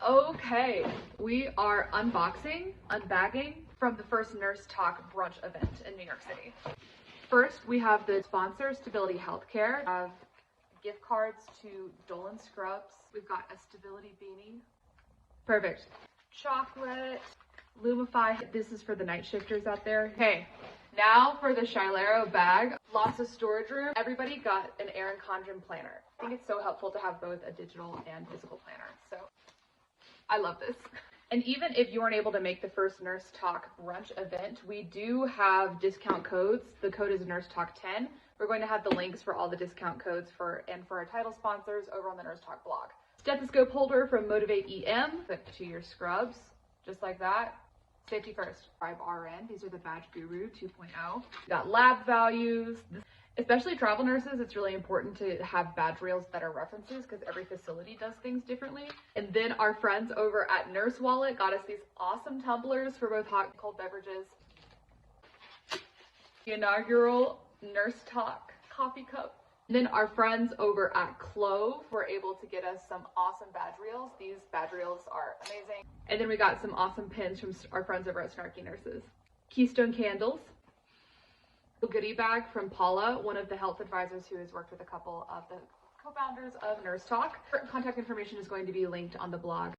Okay, we are unbagging from the first Nurse Talk brunch event in New York City. First, we have the sponsor, Stability Healthcare. We have gift cards to Dolan Scrubs. We've got a Stability beanie. Perfect. Chocolate, Lumify. This is for the night shifters out there. Okay, now for the Shilero bag. Lots of storage room. Everybody got an Erin Condren planner. I think it's so helpful to have both a digital and physical planner. So I love this. And even if you aren't able to make the first Nurse Talk brunch event, we do have discount codes. The code is Nurse Talk 10. We're going to have the links for all the discount codes for our title sponsors over on the Nurse Talk blog. Stethoscope holder from Motivate EM, put to your scrubs, just like that. Safety first. RN. These are the Badge Guru 2.0. We got lab values. Especially travel nurses, it's really important to have badge reels that are references because every facility does things differently. And then our friends over at Nurse Wallet got us these awesome tumblers for both hot and cold beverages. The inaugural Nurse Talk coffee cup. And then our friends over at Clove were able to get us some awesome badge reels. These badge reels are amazing. And then we got some awesome pins from our friends over at Snarky Nurses. Keystone candles. Goodie bag from Paula, one of the health advisors who has worked with a couple of the co-founders of Nurse Talk. Her contact information is going to be linked on the blog.